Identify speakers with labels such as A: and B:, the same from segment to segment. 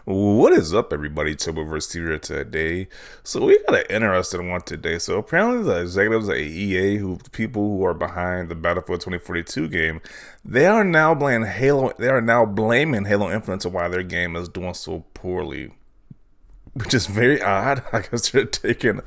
A: What is up, everybody? Turboverse here today. So we got an interesting one today. So apparently, the executives at EA, who people who are behind the Battlefield 2042 game, they are now blaming Halo. They are now blaming Halo Infinite to why their game is doing so poorly, which is very odd. I guess they're taking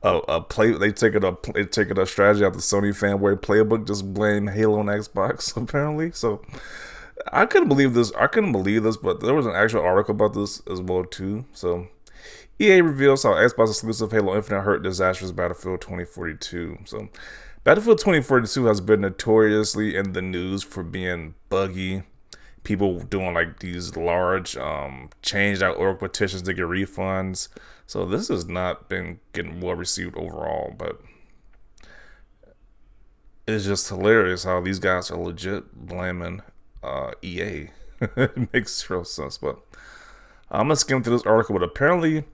A: a play. They taking a strategy out the Sony fanboy playbook. Just blame Halo on Xbox apparently. So I couldn't believe this. I couldn't believe this, but there was an actual article about this as well too. So EA reveals how Xbox exclusive Halo Infinite hurt disastrous Battlefield 2042. So Battlefield 2042 has been notoriously in the news for being buggy. People doing like these large changed out org petitions to get refunds. So this has not been getting well received overall, but it's just hilarious how these guys are legit blaming EA. It makes real sense, but I'm gonna skim through this article. But apparently,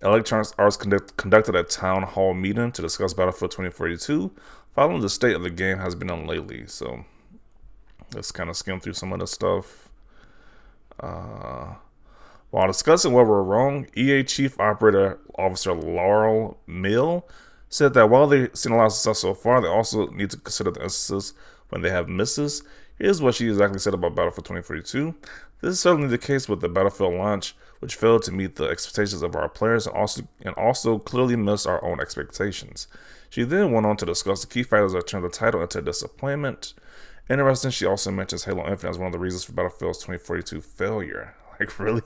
A: Electronic Arts conducted a town hall meeting to discuss Battlefield 2042, following the state of the game has been on lately. So let's kind of skim through some of the stuff. While discussing what were wrong, EA Chief Operator Officer Laurel Mill said that while they've seen a lot of success so far, they also need to consider the instances when they have misses. Here's what she exactly said about Battlefield 2042. This is certainly the case with the Battlefield launch, which failed to meet the expectations of our players and also clearly missed our own expectations. She then went on to discuss the key factors that turned the title into a disappointment. Interesting, she also mentions Halo Infinite as one of the reasons for Battlefield's 2042 failure. Like, really?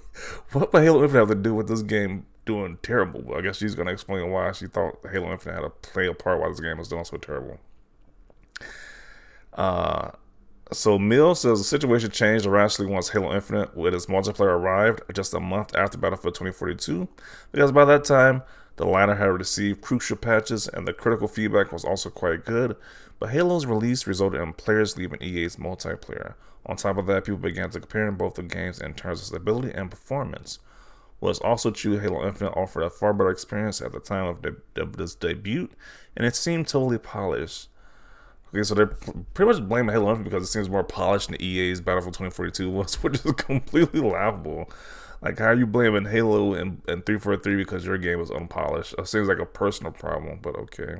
A: What would Halo Infinite have to do with this game doing terrible? Well, I guess she's going to explain why she thought Halo Infinite had to play a part why this game was doing so terrible. So Mills says the situation changed drastically once Halo Infinite with its multiplayer arrived just a month after Battlefield 2042, because by that time, the latter had received crucial patches and the critical feedback was also quite good, but Halo's release resulted in players leaving EA's multiplayer. On top of that, people began to compare both the games in terms of stability and performance. What's also true, Halo Infinite offered a far better experience at the time of this debut, and it seemed totally polished. Okay, so they're pretty much blaming Halo Infinite because it seems more polished than EA's Battlefield 2042 was, which is completely laughable. Like, how are you blaming Halo and 343 because your game was unpolished? It seems like a personal problem, but okay.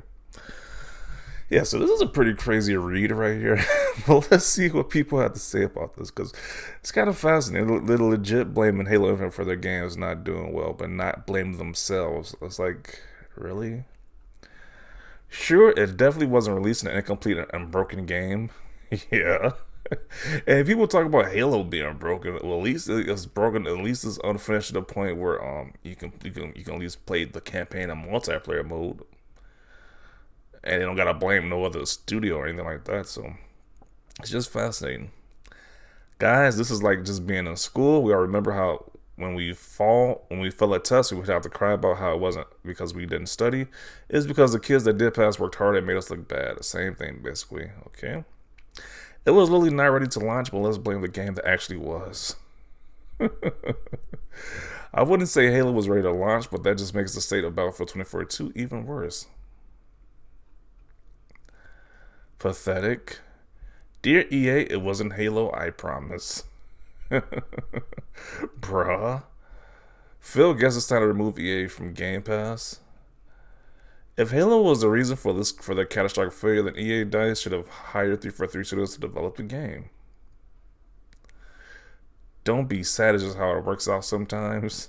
A: Yeah, so this is a pretty crazy read right here. But let's see what people have to say about this, because it's kind of fascinating. They're legit blaming Halo Infinite for their games not doing well, but not blaming themselves. It's like, really? Sure, it definitely wasn't releasing an incomplete and broken game. Yeah. And people talk about Halo being broken. Well, at least it's broken. At least it's unfinished to the point where you can at least play the campaign in multiplayer mode, and they don't gotta blame no other studio or anything like that. So it's just fascinating, guys. This is like just being in school. We all remember how when we fail a test, we would have to cry about how it wasn't because we didn't study. It's because the kids that did pass worked hard and made us look bad. The same thing, basically. Okay. It was literally not ready to launch, but let's blame the game that actually was. I wouldn't say Halo was ready to launch, but that just makes the state of Battlefield 2042 even worse. Pathetic. Dear EA, it wasn't Halo, I promise. Bruh. Phil guess it's time to remove EA from Game Pass. If Halo was the reason for their catastrophic failure, then EA DICE should have hired 343 Studios to develop the game. Don't be sad, it's just how it works out sometimes.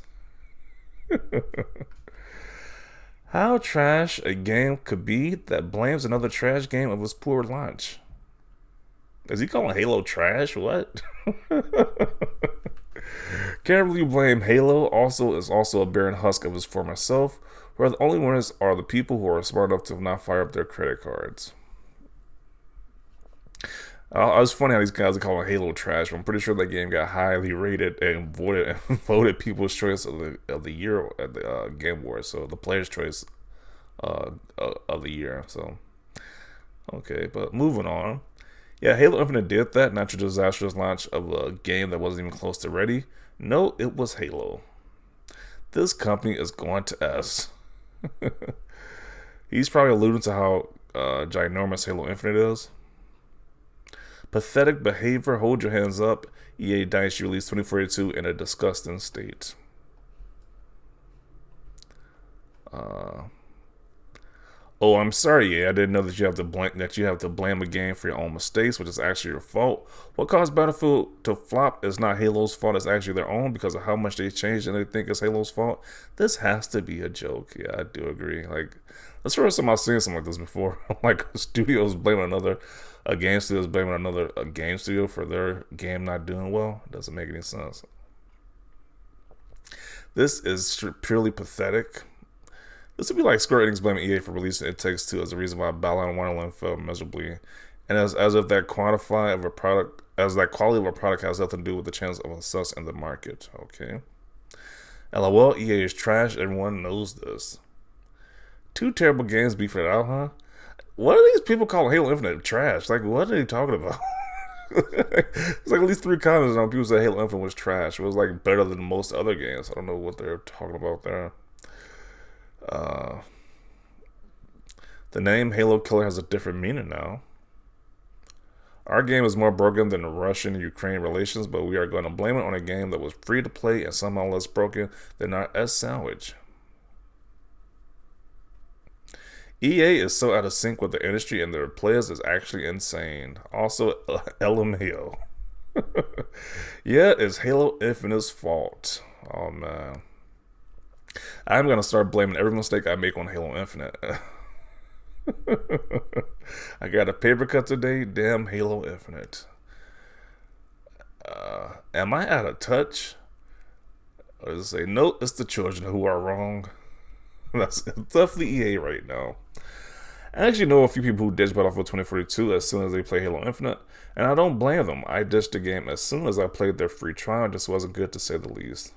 A: How trash a game could be that blames another trash game of its poor launch. Is he calling Halo trash? What? Can't really blame Halo. Also, is also a barren husk of his former self, where the only winners are the people who are smart enough to not fire up their credit cards. It's funny how these guys are calling Halo trash. I'm pretty sure that game got highly rated and voted People's Choice of the Year at the Game Awards. So the Player's Choice of the year. So okay, but moving on. Yeah, Halo Infinite did that. Not your disastrous launch of a game that wasn't even close to ready. No, it was Halo. This company is going to S. He's probably alluding to how ginormous Halo Infinite is. Pathetic behavior, hold your hands up. EA Dynasty released 2042 in a disgusting state. Oh, I'm sorry. Yeah, I didn't know that you have to blame a game for your own mistakes, which is actually your fault. What caused Battlefield to flop is not Halo's fault; it's actually their own because of how much they changed and they think it's Halo's fault. This has to be a joke. Yeah, I do agree. Like, that's the first time I've seen something like this before. Like, a game studio is blaming a game studio for their game not doing well. It doesn't make any sense. This is purely pathetic. This would be like Square Enix blaming EA for releasing It Takes Two as the reason why Battlefield Wonderland failed miserably, and as if that quality of a product has nothing to do with the chance of a success in the market. Okay. LOL, EA is trash. Everyone knows this. Two terrible games beefing it out, huh? What are these people calling Halo Infinite trash? Like, what are they talking about? It's like at least 3 comments on people say Halo Infinite was trash. It was like better than most other games. I don't know what they're talking about there. The name Halo Killer has a different meaning now. Our game is more broken than the Russian-Ukraine relations, but we are going to blame it on a game that was free to play and somehow less broken than our S-Sandwich. EA is so out of sync with the industry and their players is actually insane. Also, LMAO. Yeah, it's Halo Infinite's fault. Oh, man. I'm going to start blaming every mistake I make on Halo Infinite. I got a paper cut today. Damn Halo Infinite. Am I out of touch? Or does it say, no, it's the children who are wrong? That's definitely EA right now. I actually know a few people who ditched Battlefield 2042 as soon as they play Halo Infinite, and I don't blame them. I ditched the game as soon as I played their free trial. It just wasn't good to say the least.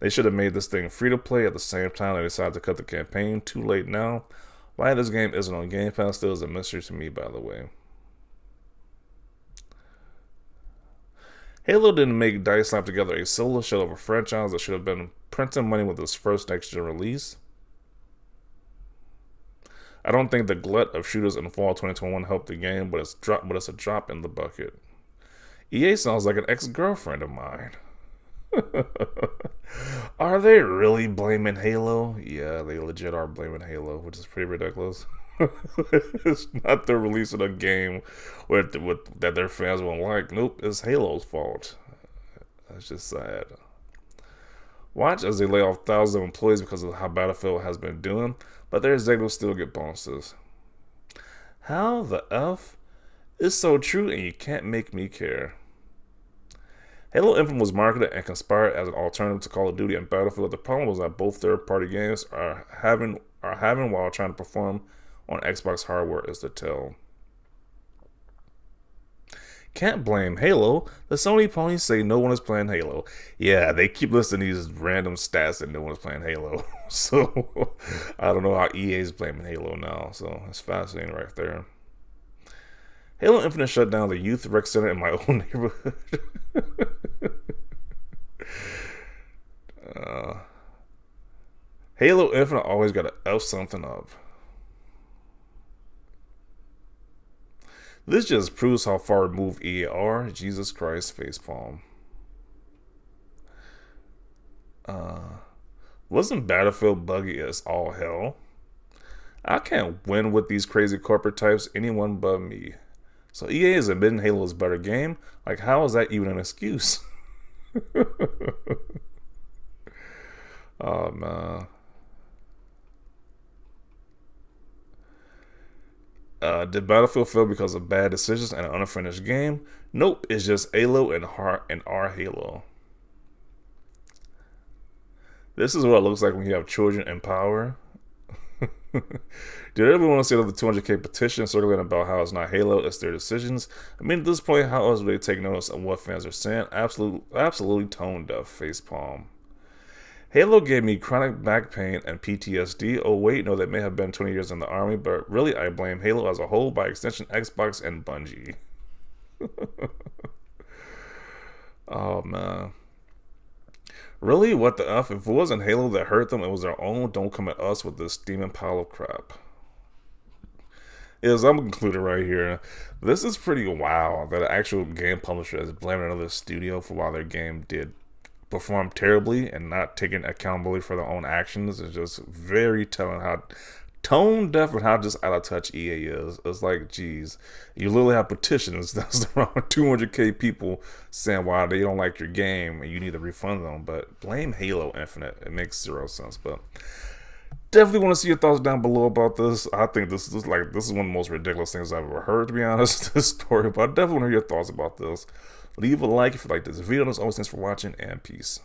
A: They should have made this thing free to play at the same time they decided to cut the campaign. Too late now. Why this game isn't on Game Pass still is a mystery to me, by the way. Halo didn't make DICE slap together a solo shell of a franchise that should have been printing money with its first next-gen release. I don't think the glut of shooters in fall 2021 helped the game, but it's a drop in the bucket. EA sounds like an ex-girlfriend of mine. Are they really blaming Halo? Yeah, they legit are blaming Halo, which is pretty ridiculous. It's not the release of a game that their fans won't like. Nope, it's Halo's fault. That's just sad. Watch as they lay off thousands of employees because of how Battlefield has been doing, but their executives still get bonuses. How the F? It's so true, and you can't make me care. Halo Infinite was marketed and conspired as an alternative to Call of Duty and Battlefield. The problem was that both third-party games are having while trying to perform on Xbox hardware is the tell. Can't blame Halo. The Sony ponies say no one is playing Halo. Yeah, they keep listing these random stats that no one is playing Halo. So I don't know how EA is blaming Halo now. So it's fascinating right there. Halo Infinite shut down the youth rec center in my own neighborhood. Halo Infinite always got to F something up. This just proves how far removed EA are. Jesus Christ, facepalm. Wasn't Battlefield buggy as all hell? I can't win with these crazy corporate types, anyone but me. So EA is admitting Halo is a better game? Like, how is that even an excuse? Oh, man. Did Battlefield fail because of bad decisions and an unfinished game? Nope, it's just Halo and our Halo. This is what it looks like when you have children in power. Did everyone want to see the 200K petition circulating about how it's not Halo, it's their decisions? I mean, at this point, how else would they take notice of what fans are saying? Absolutely tone deaf, facepalm. Halo gave me chronic back pain and PTSD. Oh wait, no, that may have been 20 years in the army, but really I blame Halo as a whole, by extension Xbox and Bungie. Oh man. Really? What the F? If it wasn't Halo that hurt them, it was their own. Don't come at us with this steaming pile of crap. is I'm concluding right here. This is pretty wild that an actual game publisher is blaming another studio for why their game did perform terribly and not taking accountability for their own actions. Is just very telling how tone deaf and how just out of touch EA is. It's like, geez, you literally have petitions that's around 200k people saying why they don't like your game and you need to refund them. But blame Halo Infinite. It makes zero sense. But definitely want to see your thoughts down below about this. I think this is one of the most ridiculous things I've ever heard, to be honest, this story. But I definitely want to hear your thoughts about this. Leave a like if you like this video. As always, thanks for watching, and peace.